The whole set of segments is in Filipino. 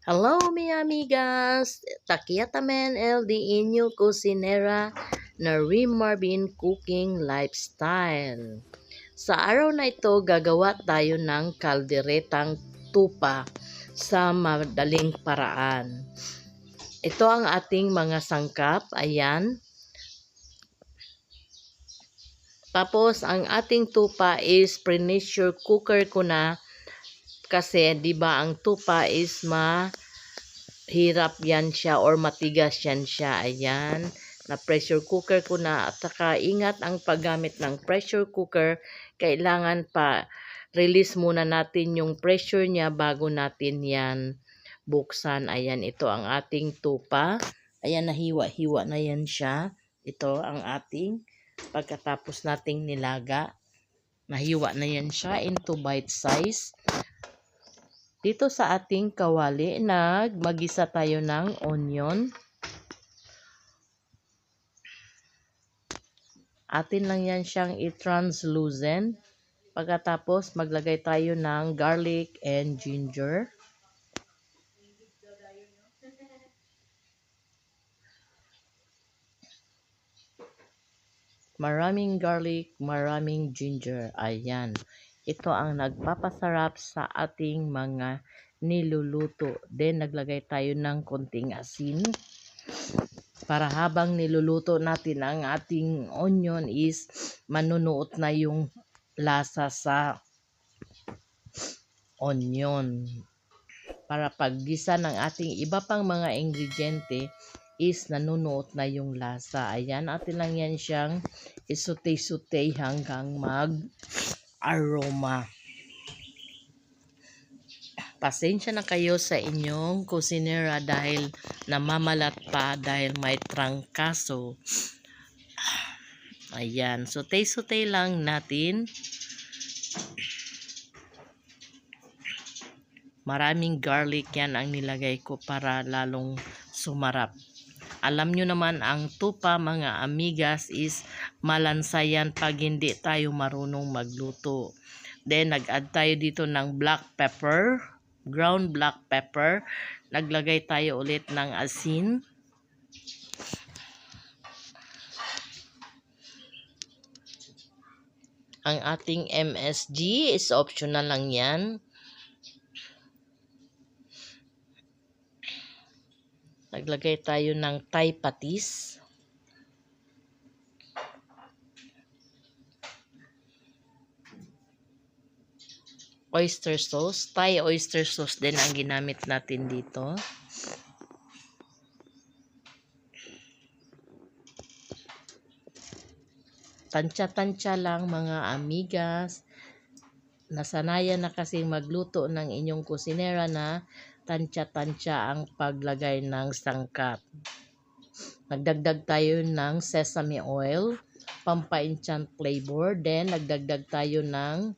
Hello, mi amigas! Takiatamen el di inyo kusinera na Rim Marvin Cooking Lifestyle. Sa araw na ito, gagawa tayo ng kalderetang tupa sa madaling paraan. Ito ang ating mga sangkap. Ayan. Tapos, ang ating tupa is pressure cooker ko na kasi 'di ba ang tupa is hirap yan siya or matigas yan siya. Ayan. Na pressure cooker ko na. At saka ingat ang paggamit ng pressure cooker. Kailangan pa release muna natin yung pressure niya bago natin yan buksan. Ayan. Ito ang ating tupa. Ayan. Nahiwa-hiwa na yan siya. Ito ang ating pagkatapos nating nilaga. Nahiwa na yan siya into bite size. Dito sa ating kawali, mag-isa tayo ng onion. Atin lang yan siyang i-translucent. Pagkatapos, maglagay tayo ng garlic and ginger. Maraming garlic, maraming ginger. Ayan. Ito ang nagpapasarap sa ating mga niluluto. Then, naglagay tayo ng konting asin. Para habang niluluto natin ang ating onion is manunuot na yung lasa sa onion. Para paggisa ng ating iba pang mga ingrediente is nanunuot na yung lasa. Ayan, atin lang yan siyang isute-sute hanggang mag-aroma. Pasensya na kayo sa inyong kusinera dahil namamalat pa dahil may trangkaso. Ayan, sute-sute lang natin. Maraming garlic yan ang nilagay ko para lalong sumarap. Alam nyo naman ang tupa mga amigas is malansayan pag hindi tayo marunong magluto. Then nag-add tayo dito ng black pepper, ground black pepper. Naglagay tayo ulit ng asin. Ang ating MSG is optional lang yan. Naglagay tayo ng Thai patis. Oyster sauce. Thai oyster sauce din ang ginamit natin dito. Tansya-tansya lang mga amigas. Nasanayan na kasing magluto ng inyong kusinera na tansya-tansya ang paglagay ng sangkap. Nagdagdag tayo ng sesame oil, pampa-enchant flavor. Then, nagdagdag tayo ng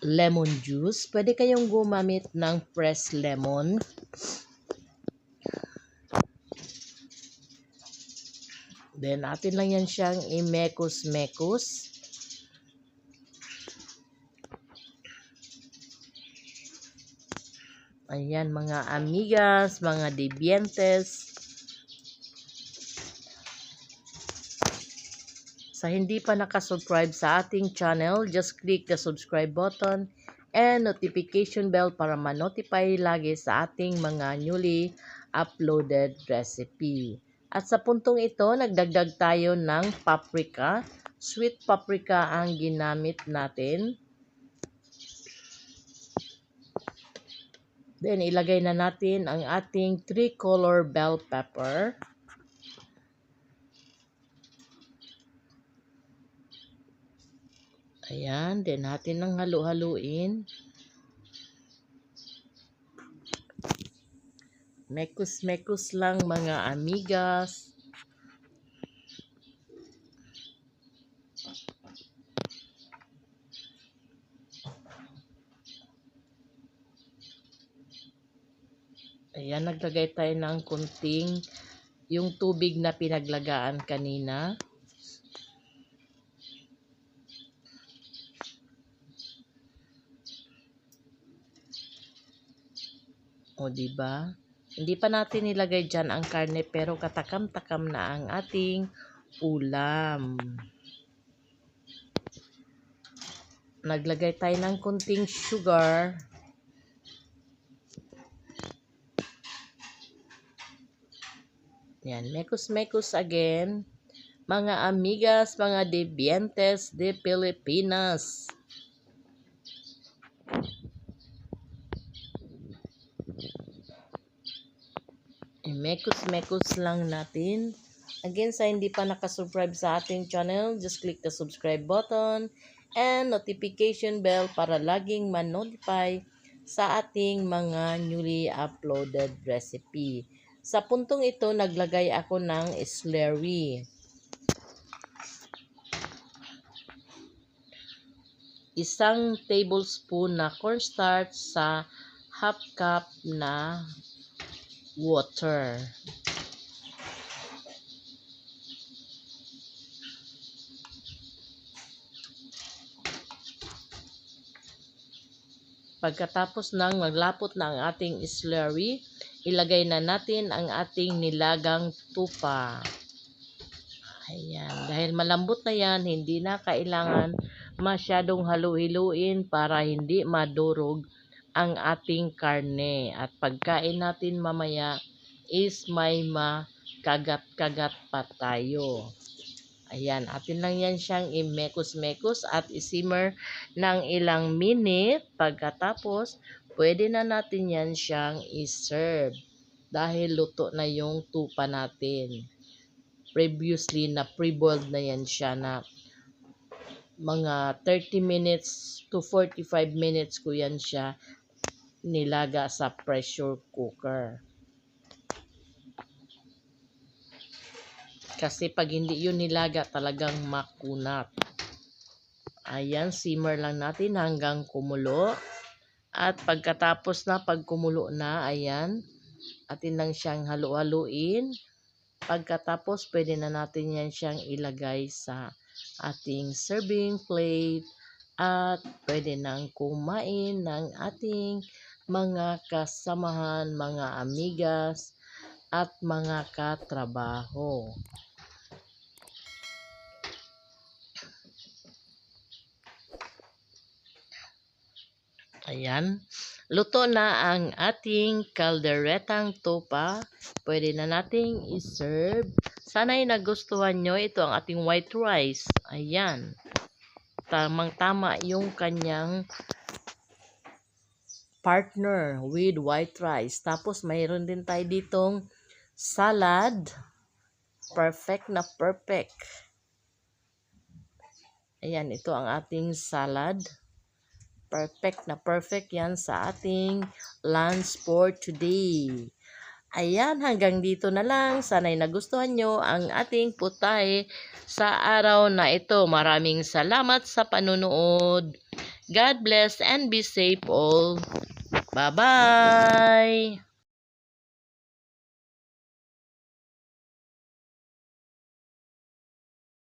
lemon juice. Pwede kayong gumamit ng pressed lemon. Then, atin lang yan siyang i-mekos-mekos. Ayan, mga amigas, mga dibientes. Sa hindi pa nakasubscribe sa ating channel, just click the subscribe button and notification bell para ma-notify lagi sa ating mga newly uploaded recipe. At sa puntong ito, nagdagdag tayo ng paprika. Sweet paprika ang ginamit natin. Then, ilagay na natin ang ating 3-color bell pepper. Ayan, then natin lang halu-haluin. Mekus-mekus lang mga amigas. Ayan, naglagay tayo ng kunting yung tubig na pinaglagaan kanina. O, diba? Hindi pa natin nilagay dyan ang karne pero katakam-takam na ang ating ulam. Naglagay tayo ng kunting sugar. Yan, mekos-mekos again. Mga amigas, mga debientes de Pilipinas. Mekos-mekos lang natin. Again, sa hindi pa nakasubscribe sa ating channel, just click the subscribe button and notification bell para laging ma-notify sa ating mga newly uploaded recipe. Sa puntong ito, naglagay ako ng slurry. Isang tablespoon na cornstarch sa half cup na water. Pagkatapos nang maglapot na ang ating slurry, ilagay na natin ang ating nilagang tupa. Ayan. Dahil malambot na yan, hindi na kailangan masyadong halu-hiluin para hindi madurog ang ating karne. At pagkain natin mamaya is may makagat-kagat pa tayo. Ayan, atin lang yan siyang i-mekos-mekos at i-simmer ng ilang minute. Pagkatapos, pwede na natin yan siyang i-serve dahil luto na yung tupa natin. Previously na pre-boiled na yan siya na mga 30 minutes to 45 minutes ko yan siya nilaga sa pressure cooker. Kasi pag hindi yun nilaga, talagang makunat. Ayan, simmer lang natin hanggang kumulo. At pagkatapos na, pag kumulo na, ayan, atin lang siyang halu-haluin. Pagkatapos, pwede na natin yan siyang ilagay sa ating serving plate. At pwede nang kumain ng ating mga kasamahan, mga amigas, at mga katrabaho. Ayan. Luto na ang ating kalderetang tupa. Pwede na nating i-serve. Sana'y nagustuhan nyo. Ito ang ating white rice. Ayan. Tamang-tama yung kanyang partner with white rice. Tapos mayroon din tayo ditong salad. Perfect na perfect. Ayan, ito ang ating salad. Perfect na perfect yan sa ating lunch for today. Ayan, hanggang dito na lang. Sana'y nagustuhan nyo ang ating putahe sa araw na ito. Maraming salamat sa panunood. God bless and be safe all. Bye-bye!